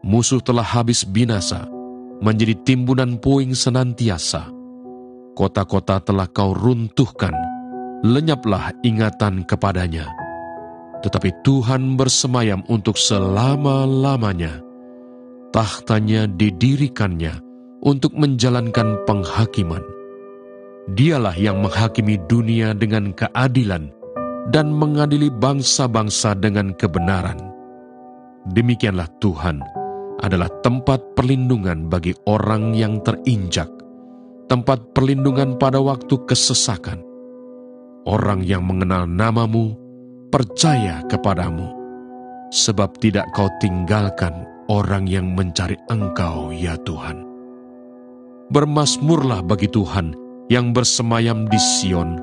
Musuh telah habis binasa, menjadi timbunan puing senantiasa. Kota-kota telah kau runtuhkan, lenyaplah ingatan kepadanya. Tetapi Tuhan bersemayam untuk selama-lamanya. Tahtanya didirikannya untuk menjalankan penghakiman. Dialah yang menghakimi dunia dengan keadilan dan mengadili bangsa-bangsa dengan kebenaran. Demikianlah Tuhan adalah tempat perlindungan bagi orang yang terinjak, tempat perlindungan pada waktu kesesakan. Orang yang mengenal namamu percaya kepadamu, sebab tidak kau tinggalkan orang yang mencari Engkau, ya Tuhan. Bermasmurlah bagi Tuhan yang bersemayam di Sion,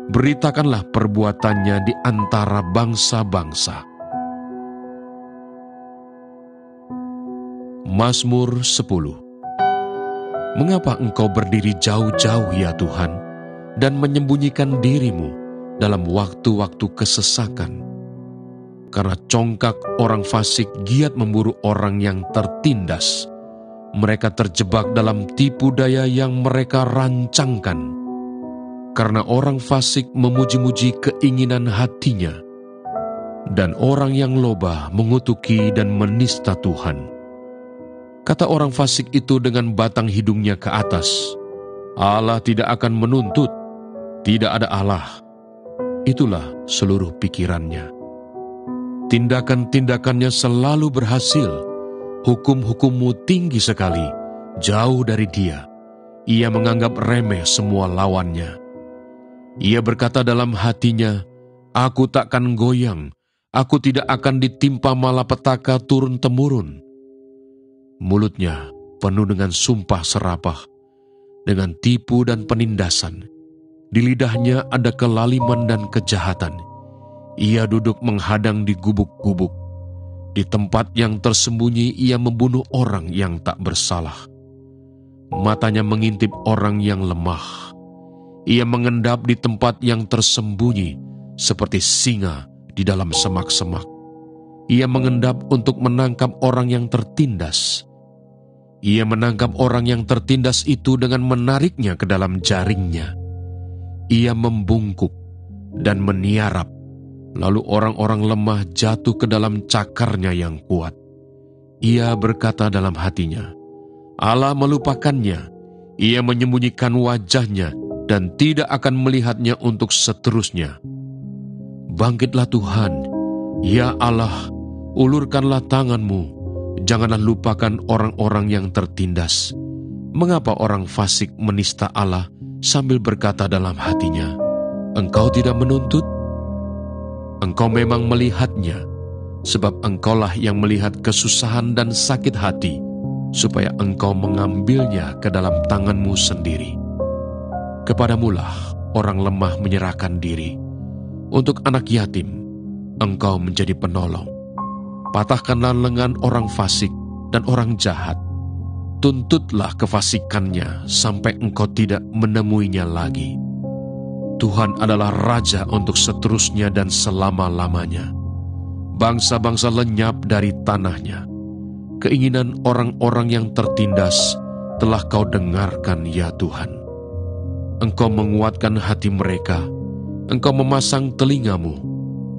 beritakanlah perbuatannya di antara bangsa-bangsa. Mazmur 10. Mengapa engkau berdiri jauh-jauh, ya Tuhan, dan menyembunyikan dirimu dalam waktu-waktu kesesakan? Karena congkak orang fasik giat memburu orang yang tertindas. Mereka terjebak dalam tipu daya yang mereka rancangkan. Karena orang fasik memuji-muji keinginan hatinya, dan orang yang loba mengutuki dan menista Tuhan. Kata orang fasik itu dengan batang hidungnya ke atas, Allah tidak akan menuntut, tidak ada Allah. Itulah seluruh pikirannya. Tindakan-tindakannya selalu berhasil. Hukum-hukummu tinggi sekali, jauh dari dia. Ia menganggap remeh semua lawannya. Ia berkata dalam hatinya, aku takkan goyang, aku tidak akan ditimpa malapetaka turun-temurun. Mulutnya penuh dengan sumpah serapah, dengan tipu dan penindasan. Di lidahnya ada kelaliman dan kejahatan. Ia duduk menghadang di gubuk-gubuk. Di tempat yang tersembunyi ia membunuh orang yang tak bersalah. Matanya mengintip orang yang lemah. Ia mengendap di tempat yang tersembunyi seperti singa di dalam semak-semak. Ia mengendap untuk menangkap orang yang tertindas. Ia menangkap orang yang tertindas itu dengan menariknya ke dalam jaringnya. Ia membungkuk dan meniarap, lalu orang-orang lemah jatuh ke dalam cakarnya yang kuat. Ia berkata dalam hatinya, Allah melupakannya, ia menyembunyikan wajahnya dan tidak akan melihatnya untuk seterusnya. Bangkitlah Tuhan, ya Allah, ulurkanlah tanganmu, janganlah lupakan orang-orang yang tertindas. Mengapa orang fasik menista Allah sambil berkata dalam hatinya, Engkau tidak menuntut? Engkau memang melihatnya, sebab Engkaulah yang melihat kesusahan dan sakit hati, supaya Engkau mengambilnya ke dalam tanganmu sendiri. Kepadamulah orang lemah menyerahkan diri. Untuk anak yatim, Engkau menjadi penolong. Patahkanlah lengan orang fasik dan orang jahat. Tuntutlah kefasikannya sampai Engkau tidak menemuinya lagi. Tuhan adalah Raja untuk seterusnya dan selama-lamanya. Bangsa-bangsa lenyap dari tanahnya. Keinginan orang-orang yang tertindas telah Kau dengarkan, ya Tuhan. Engkau menguatkan hati mereka. Engkau memasang telingamu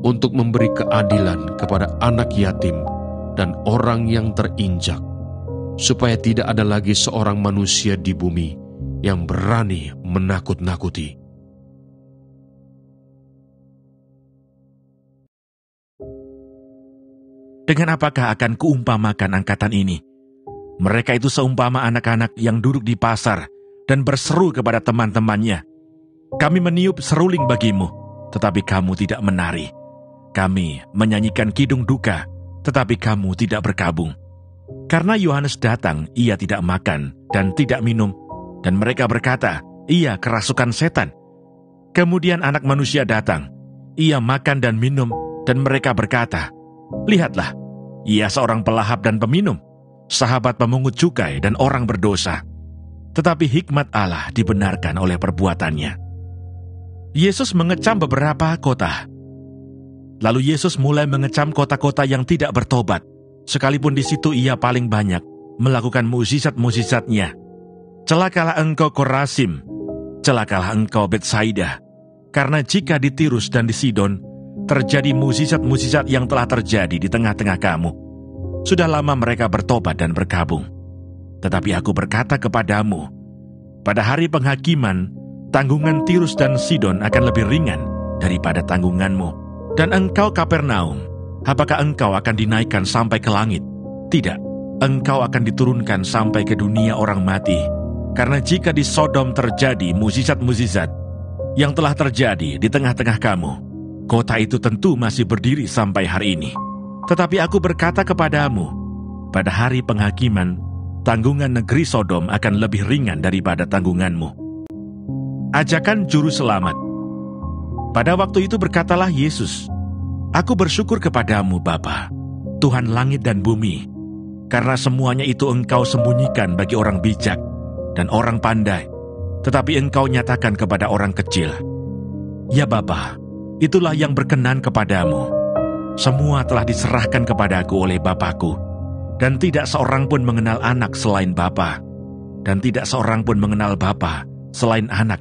untuk memberi keadilan kepada anak yatim dan orang yang terinjak, supaya tidak ada lagi seorang manusia di bumi yang berani menakut-nakuti. Dengan apakah akan kuumpamakan angkatan ini? Mereka itu seumpama anak-anak yang duduk di pasar dan berseru kepada teman-temannya, kami meniup seruling bagimu, tetapi kamu tidak menari. Kami menyanyikan kidung duka, tetapi kamu tidak berkabung. Karena Yohanes datang, ia tidak makan dan tidak minum, dan mereka berkata, ia kerasukan setan. Kemudian Anak Manusia datang, ia makan dan minum, dan mereka berkata, lihatlah, ia seorang pelahap dan peminum, sahabat pemungut cukai dan orang berdosa. Tetapi hikmat Allah dibenarkan oleh perbuatannya. Yesus mengecam beberapa kota. Lalu Yesus mulai mengecam kota-kota yang tidak bertobat, sekalipun di situ ia paling banyak melakukan mukjizat-mukjizatnya. Celakalah engkau Korasim, celakalah engkau Betsaida, karena jika di Tirus dan di Sidon terjadi mukjizat-mukjizat yang telah terjadi di tengah-tengah kamu, sudah lama mereka bertobat dan bergabung. Tetapi aku berkata kepadamu, pada hari penghakiman, tanggungan Tirus dan Sidon akan lebih ringan daripada tanggunganmu. Dan engkau Kapernaum, apakah engkau akan dinaikkan sampai ke langit? Tidak, engkau akan diturunkan sampai ke dunia orang mati. Karena jika di Sodom terjadi mukjizat-mukjizat yang telah terjadi di tengah-tengah kamu, kota itu tentu masih berdiri sampai hari ini. Tetapi aku berkata kepadamu, pada hari penghakiman, tanggungan negeri Sodom akan lebih ringan daripada tanggunganmu. Ajakan Juru Selamat. Pada waktu itu berkatalah Yesus, aku bersyukur kepadamu Bapa, Tuhan langit dan bumi, karena semuanya itu engkau sembunyikan bagi orang bijak dan orang pandai, tetapi engkau nyatakan kepada orang kecil. Ya Bapa, itulah yang berkenan kepadamu. Semua telah diserahkan kepadaku oleh Bapakku, dan tidak seorang pun mengenal anak selain Bapa, dan tidak seorang pun mengenal Bapa selain anak,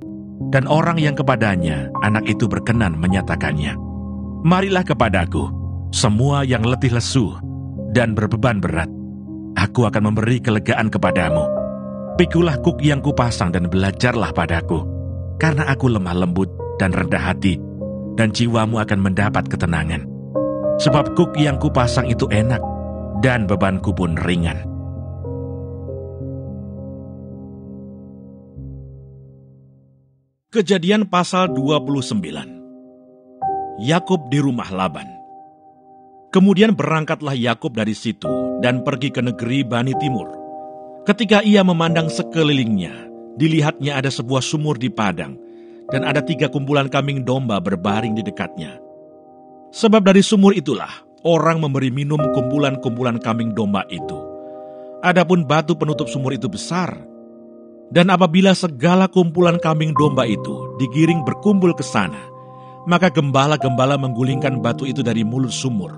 dan orang yang kepadanya anak itu berkenan menyatakannya. Marilah kepadaku, semua yang letih lesu dan berbeban berat, aku akan memberi kelegaan kepadamu. Pikulah kuk yang kupasang dan belajarlah padaku, karena aku lemah lembut dan rendah hati, dan jiwamu akan mendapat ketenangan. Sebab kuk yang kupasang itu enak, dan bebanku pun ringan. Kejadian pasal 29. Yakub di rumah Laban. Kemudian berangkatlah Yakub dari situ dan pergi ke negeri Bani Timur. Ketika ia memandang sekelilingnya, dilihatnya ada sebuah sumur di padang, dan ada 3 kumpulan kambing domba berbaring di dekatnya. Sebab dari sumur itulah orang memberi minum kumpulan-kumpulan kambing domba itu. Adapun batu penutup sumur itu besar, dan apabila segala kumpulan kambing domba itu digiring berkumpul ke sana, maka gembala-gembala menggulingkan batu itu dari mulut sumur.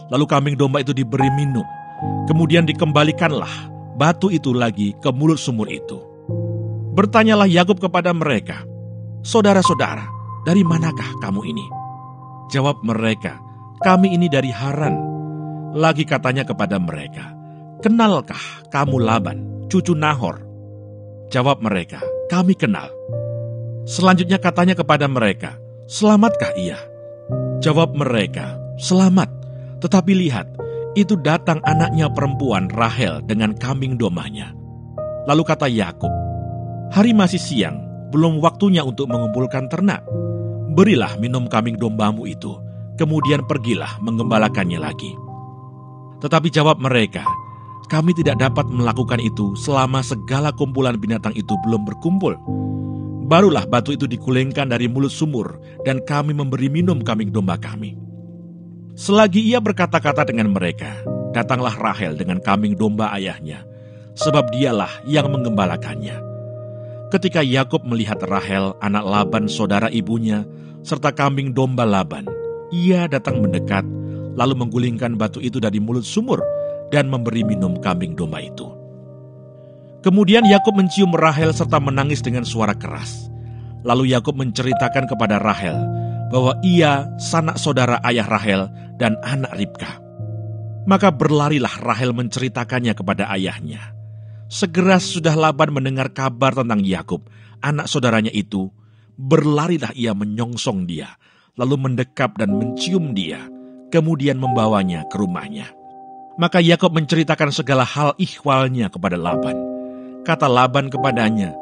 Lalu kambing domba itu diberi minum. Kemudian dikembalikanlah batu itu lagi ke mulut sumur itu. Bertanyalah Yakub kepada mereka, saudara-saudara, dari manakah kamu ini? Jawab mereka, kami ini dari Haran. Lagi katanya kepada mereka, kenalkah kamu Laban, cucu Nahor? Jawab mereka, kami kenal. Selanjutnya katanya kepada mereka, selamatkah ia? Jawab mereka, selamat. Tetapi lihat, itu datang anaknya perempuan Rahel dengan kambing dombanya. Lalu kata Yakub, hari masih siang, belum waktunya untuk mengumpulkan ternak. Berilah minum kambing dombamu itu, kemudian pergilah menggembalakannya lagi. Tetapi jawab mereka, kami tidak dapat melakukan itu selama segala kumpulan binatang itu belum berkumpul. Barulah batu itu digulingkan dari mulut sumur, dan kami memberi minum kambing domba kami. Selagi ia berkata-kata dengan mereka, datanglah Rahel dengan kambing domba ayahnya, sebab dialah yang menggembalakannya. Ketika Yakub melihat Rahel, anak Laban saudara ibunya, serta kambing domba Laban, ia datang mendekat, lalu menggulingkan batu itu dari mulut sumur, dan memberi minum kambing domba itu. Kemudian Yakub mencium Rahel serta menangis dengan suara keras. Lalu Yakub menceritakan kepada Rahel bahwa ia sanak saudara ayah Rahel dan anak Ribka. Maka berlarilah Rahel menceritakannya kepada ayahnya. Segera sudah Laban mendengar kabar tentang Yakub, anak saudaranya itu, berlarilah ia menyongsong dia, lalu mendekap dan mencium dia, kemudian membawanya ke rumahnya. Maka Yakub menceritakan segala hal ihwalnya kepada Laban. Kata Laban kepadanya,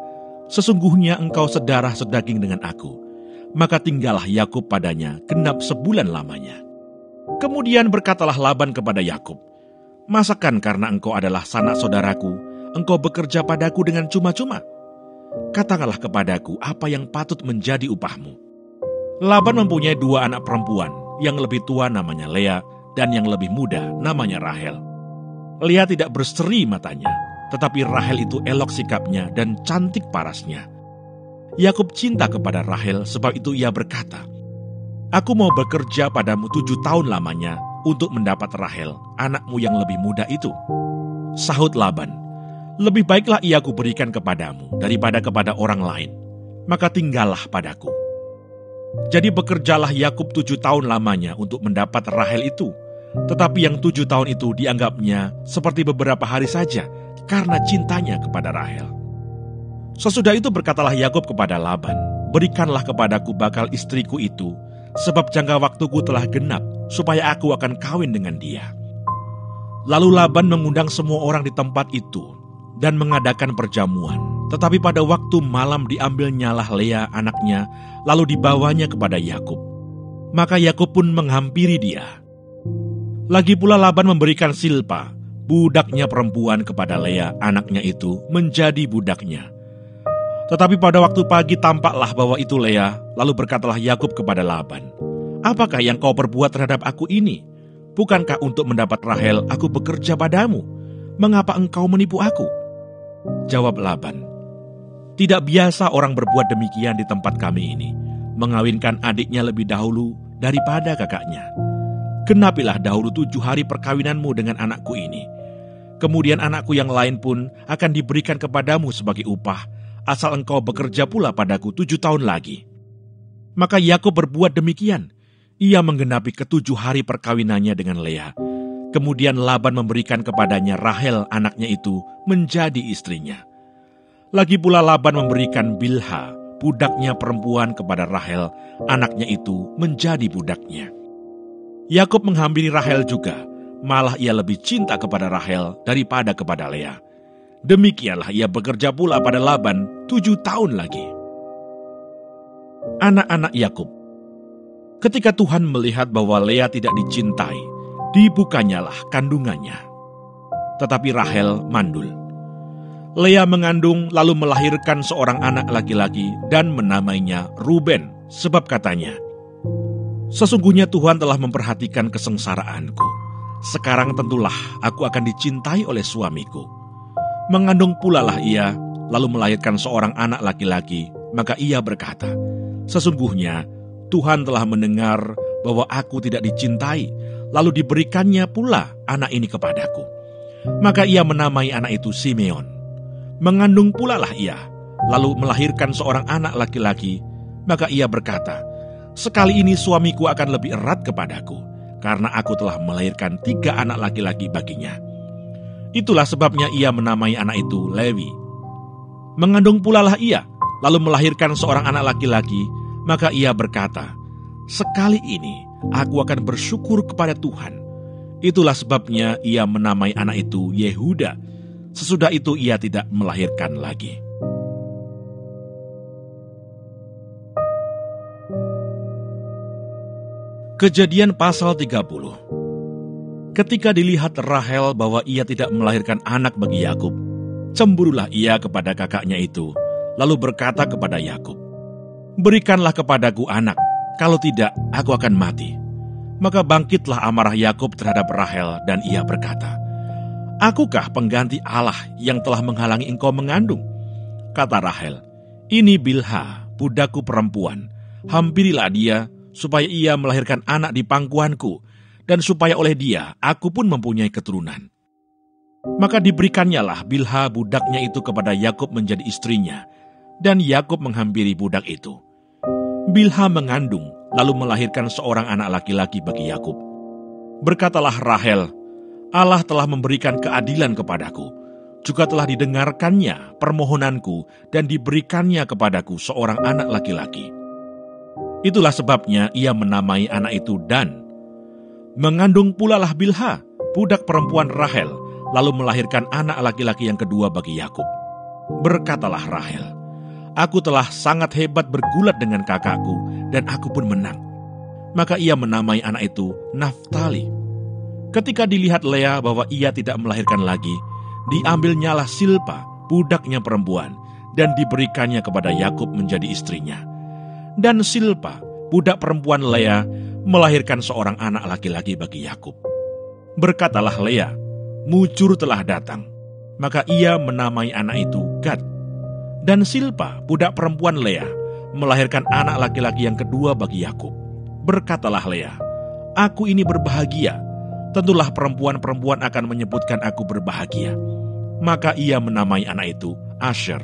sesungguhnya engkau sedarah sedaging dengan aku. Maka tinggallah Yakub padanya genap sebulan lamanya. Kemudian berkatalah Laban kepada Yakub, masakan karena engkau adalah sanak saudaraku, engkau bekerja padaku dengan cuma-cuma? Katakanlah kepadaku apa yang patut menjadi upahmu. Laban mempunyai 2 anak perempuan, yang lebih tua namanya Lea, dan yang lebih muda namanya Rahel. Lea tidak berseri matanya, tetapi Rahel itu elok sikapnya dan cantik parasnya. Yakub cinta kepada Rahel, sebab itu ia berkata, aku mau bekerja padamu 7 tahun lamanya, untuk mendapat Rahel, anakmu yang lebih muda itu?" Sahut Laban, "Lebih baiklah ia kuberikan kepadamu daripada kepada orang lain, maka tinggallah padaku." Jadi bekerjalah Yakub 7 tahun lamanya untuk mendapat Rahel itu. Tetapi yang 7 tahun itu dianggapnya seperti beberapa hari saja karena cintanya kepada Rahel. Sesudah itu berkatalah Yakub kepada Laban, "Berikanlah kepadaku bakal istriku itu, sebab jangka waktuku telah genap, supaya aku akan kawin dengan dia." Lalu Laban mengundang semua orang di tempat itu dan mengadakan perjamuan. Tetapi pada waktu malam diambilnyalah Lea anaknya, lalu dibawanya kepada Yakub. Maka Yakub pun menghampiri dia. Lagi pula Laban memberikan Silpa, budaknya perempuan, kepada Lea anaknya itu menjadi budaknya. Tetapi pada waktu pagi tampaklah bahwa itu Lea, lalu berkatalah Yakub kepada Laban, "Apakah yang kau perbuat terhadap aku ini? Bukankah untuk mendapat Rahel aku bekerja padamu? Mengapa engkau menipu aku?" Jawab Laban, "Tidak biasa orang berbuat demikian di tempat kami ini, mengawinkan adiknya lebih dahulu daripada kakaknya. Genapilah dahulu 7 hari perkawinanmu dengan anakku ini. Kemudian anakku yang lain pun akan diberikan kepadamu sebagai upah, asal engkau bekerja pula padaku 7 tahun lagi." Maka Yakub berbuat demikian. Ia menggenapi ke-7 hari perkawinannya dengan Lea. Kemudian Laban memberikan kepadanya Rahel anaknya itu menjadi istrinya. Lagi pula Laban memberikan Bilha, budaknya perempuan, kepada Rahel anaknya itu menjadi budaknya. Yakub menghampiri Rahel juga, malah ia lebih cinta kepada Rahel daripada kepada Lea. Demikianlah ia bekerja pula pada Laban 7 tahun lagi. Anak-anak Yakub. Ketika Tuhan melihat bahwa Lea tidak dicintai, dibukanyalah kandungannya. Tetapi Rahel mandul. Lea mengandung lalu melahirkan seorang anak laki-laki dan menamainya Ruben, sebab katanya, "Sesungguhnya Tuhan telah memperhatikan kesengsaraanku. Sekarang tentulah aku akan dicintai oleh suamiku." Mengandung pula lah ia, lalu melahirkan seorang anak laki-laki, maka ia berkata, "Sesungguhnya Tuhan telah mendengar bahwa aku tidak dicintai, lalu diberikannya pula anak ini kepadaku." Maka ia menamai anak itu Simeon. Mengandung pula lah ia, lalu melahirkan seorang anak laki-laki, maka ia berkata, "Sekali ini suamiku akan lebih erat kepadaku, karena aku telah melahirkan 3 anak laki-laki baginya." Itulah sebabnya ia menamai anak itu Lewi. Mengandung pula lah ia, lalu melahirkan seorang anak laki-laki, maka ia berkata, "Sekali ini aku akan bersyukur kepada Tuhan." Itulah sebabnya ia menamai anak itu Yehuda. Sesudah itu ia tidak melahirkan lagi. Kejadian pasal 30. Ketika dilihat Rahel bahwa ia tidak melahirkan anak bagi Yakub, cemburulah ia kepada kakaknya itu, lalu berkata kepada Yakub, "Berikanlah kepadaku anak, kalau tidak aku akan mati." Maka bangkitlah amarah Yakub terhadap Rahel dan ia berkata, "Akukah pengganti Allah yang telah menghalangi engkau mengandung?" Kata Rahel, "Ini Bilha, budakku perempuan. Hampirilah dia, supaya ia melahirkan anak di pangkuanku, dan supaya oleh dia aku pun mempunyai keturunan." Maka diberikannya Bilha budaknya itu kepada Yakub menjadi istrinya, dan Yakub menghampiri budak itu. Bilha mengandung, lalu melahirkan seorang anak laki-laki bagi Yakub. Berkatalah Rahel, "Allah telah memberikan keadilan kepadaku, juga telah didengarkannya permohonanku dan diberikannya kepadaku seorang anak laki-laki." Itulah sebabnya ia menamai anak itu Dan. Mengandung pula lah Bilha, budak perempuan Rahel, lalu melahirkan anak laki-laki yang kedua bagi Yakub. Berkatalah Rahel, "Aku telah sangat hebat bergulat dengan kakakku, dan aku pun menang." Maka ia menamai anak itu Naftali. Ketika dilihat Lea bahwa ia tidak melahirkan lagi, diambilnyalah Silpa, budaknya perempuan, dan diberikannya kepada Yakub menjadi istrinya. Dan Silpa, budak perempuan Lea, melahirkan seorang anak laki-laki bagi Yakub. Berkatalah Lea, "Mujur telah datang." Maka ia menamai anak itu Gad. Dan Silpa, budak perempuan Lea, melahirkan anak laki-laki yang kedua bagi Yakub. Berkatalah Lea, "Aku ini berbahagia, tentulah perempuan-perempuan akan menyebutkan aku berbahagia. Maka ia menamai anak itu Asher.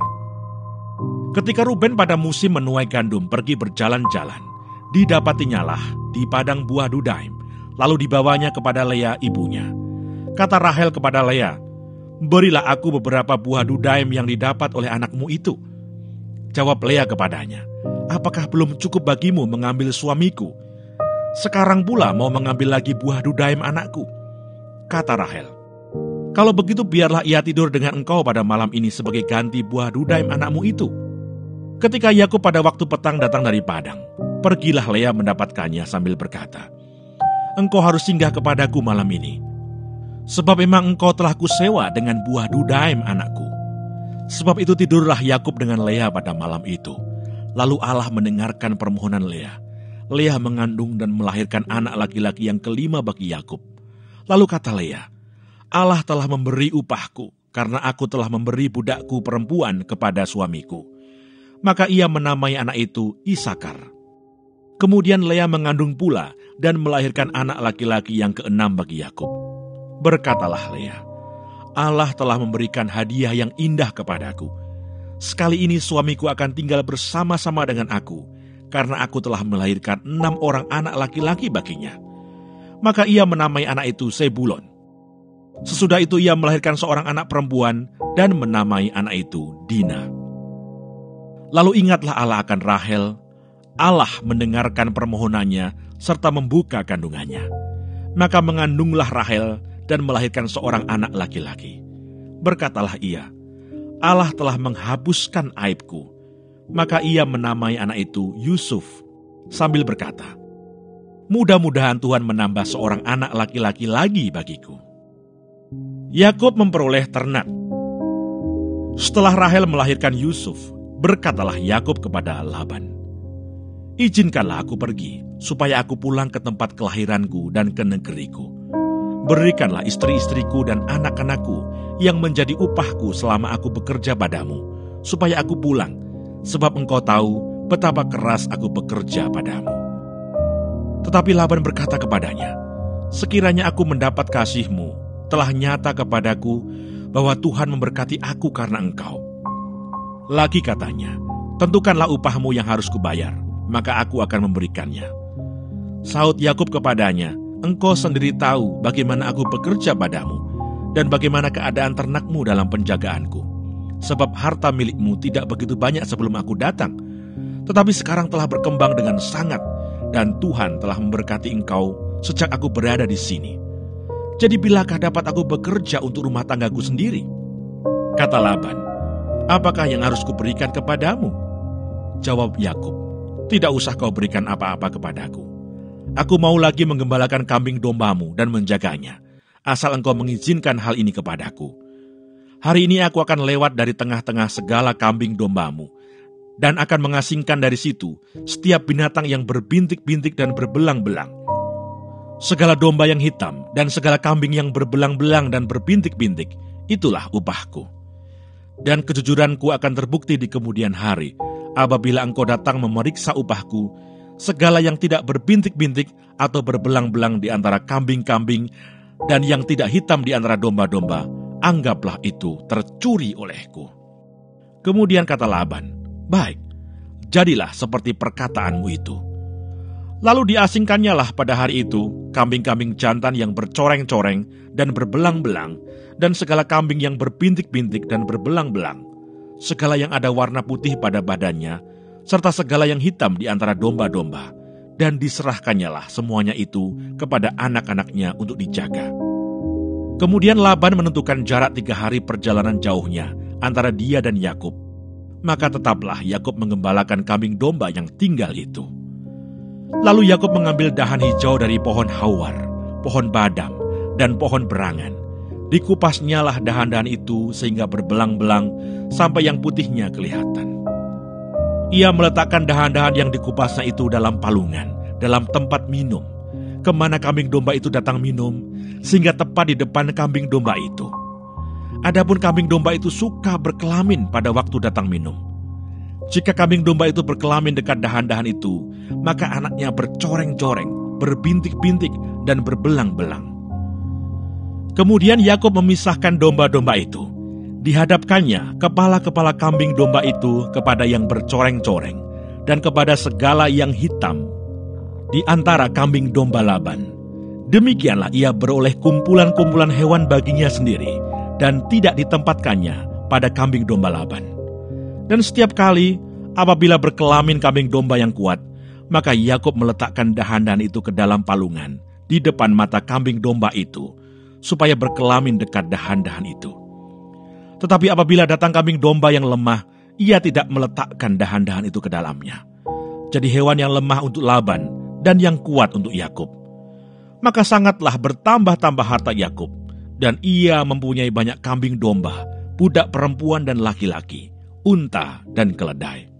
Ketika Ruben pada musim menuai gandum pergi berjalan-jalan, didapatinyalah di padang buah Dudaim, lalu dibawanya kepada Lea ibunya. Kata Rahel kepada Lea, "Berilah aku beberapa buah Dudaim yang didapat oleh anakmu itu." Jawab Lea kepadanya, "Apakah belum cukup bagimu mengambil suamiku? Sekarang pula mau mengambil lagi buah Dudaim anakku?" Kata Rahel, "Kalau begitu biarlah ia tidur dengan engkau pada malam ini sebagai ganti buah Dudaim anakmu itu." Ketika Yakub pada waktu petang datang dari padang, pergilah Lea mendapatkannya sambil berkata, "Engkau harus singgah kepadaku malam ini, sebab memang engkau telah kusewa dengan buah Dudaim anakku." Sebab itu tidurlah Yakub dengan Lea pada malam itu. Lalu Allah mendengarkan permohonan Lea. Lea mengandung dan melahirkan anak laki-laki yang kelima bagi Yakub. Lalu kata Lea, "Allah telah memberi upahku, karena aku telah memberi budakku perempuan kepada suamiku." Maka ia menamai anak itu Isakar. Kemudian Lea mengandung pula dan melahirkan anak laki-laki yang keenam bagi Yakub. Berkatalah Lea, "Allah telah memberikan hadiah yang indah kepadaku. Sekali ini suamiku akan tinggal bersama-sama dengan aku, karena aku telah melahirkan 6 orang anak laki-laki baginya." Maka ia menamai anak itu Zebulon. Sesudah itu ia melahirkan seorang anak perempuan dan menamai anak itu Dina. Lalu ingatlah Allah akan Rahel. Allah mendengarkan permohonannya serta membuka kandungannya. Maka mengandunglah Rahel dan melahirkan seorang anak laki-laki. Berkatalah ia, "Allah telah menghapuskan aibku." Maka ia menamai anak itu Yusuf, sambil berkata, "Mudah-mudahan Tuhan menambah seorang anak laki-laki lagi bagiku." Yakub memperoleh ternak. Setelah Rahel melahirkan Yusuf, berkatalah Yakub kepada Laban, "Izinkanlah aku pergi, supaya aku pulang ke tempat kelahiranku dan ke negeriku. Berikanlah istri-istriku dan anak-anakku yang menjadi upahku selama aku bekerja padamu, supaya aku pulang, sebab engkau tahu betapa keras aku bekerja padamu." Tetapi Laban berkata kepadanya, "Sekiranya aku mendapat kasihmu, telah nyata kepadaku bahwa Tuhan memberkati aku karena engkau." Lagi katanya, "Tentukanlah upahmu yang harus kubayar, maka aku akan memberikannya." Saud Yakub kepadanya, "Engkau sendiri tahu bagaimana aku bekerja padamu, dan bagaimana keadaan ternakmu dalam penjagaanku. Sebab harta milikmu tidak begitu banyak sebelum aku datang, tetapi sekarang telah berkembang dengan sangat, dan Tuhan telah memberkati engkau sejak aku berada di sini. Jadi bilakah dapat aku bekerja untuk rumah tanggaku sendiri?" Kata Laban, "Apakah yang harus kuberikan kepadamu?" Jawab Yakub, "Tidak usah kau berikan apa-apa kepadaku. Aku mau lagi menggembalakan kambing dombamu dan menjaganya, asal engkau mengizinkan hal ini kepadaku. Hari ini aku akan lewat dari tengah-tengah segala kambing dombamu, dan akan mengasingkan dari situ setiap binatang yang berbintik-bintik dan berbelang-belang. Segala domba yang hitam dan segala kambing yang berbelang-belang dan berbintik-bintik, itulah upahku. Dan kejujuranku akan terbukti di kemudian hari, apabila engkau datang memeriksa upahku, segala yang tidak berbintik-bintik atau berbelang-belang di antara kambing-kambing dan yang tidak hitam di antara domba-domba, anggaplah itu tercuri olehku." Kemudian kata Laban, "Baik, jadilah seperti perkataanmu itu." Lalu diasingkannya lah pada hari itu kambing-kambing jantan yang bercoreng-coreng dan berbelang-belang, dan segala kambing yang berbintik-bintik dan berbelang-belang, segala yang ada warna putih pada badannya, serta segala yang hitam di antara domba-domba, dan diserahkannya lah semuanya itu kepada anak-anaknya untuk dijaga. Kemudian Laban menentukan jarak 3 hari perjalanan jauhnya antara dia dan Yakub. Maka tetaplah Yakub menggembalakan kambing domba yang tinggal itu. Lalu Yakub mengambil dahan hijau dari pohon hawar, pohon badam, dan pohon berangan. Dikupasnyalah dahan-dahan itu sehingga berbelang-belang sampai yang putihnya kelihatan. Ia meletakkan dahan-dahan yang dikupasnya itu dalam palungan, dalam tempat minum, kemana kambing domba itu datang minum, sehingga tepat di depan kambing domba itu. Adapun kambing domba itu suka berkelamin pada waktu datang minum. Jika kambing domba itu berkelamin dekat dahan-dahan itu, maka anaknya bercoreng-coreng, berbintik-bintik, dan berbelang-belang. Kemudian Yakub memisahkan domba-domba itu. Dihadapkannya kepala-kepala kambing domba itu kepada yang bercoreng-coreng dan kepada segala yang hitam di antara kambing domba Laban. Demikianlah ia beroleh kumpulan-kumpulan hewan baginya sendiri dan tidak ditempatkannya pada kambing domba Laban. Dan setiap kali apabila berkelamin kambing domba yang kuat, maka Yakub meletakkan dahan-dahan itu ke dalam palungan di depan mata kambing domba itu, supaya berkelamin dekat dahan-dahan itu. Tetapi apabila datang kambing domba yang lemah, ia tidak meletakkan dahan-dahan itu ke dalamnya. Jadi hewan yang lemah untuk Laban dan yang kuat untuk Yakub. Maka sangatlah bertambah-tambah harta Yakub, dan ia mempunyai banyak kambing domba, budak perempuan dan laki-laki, unta dan keledai.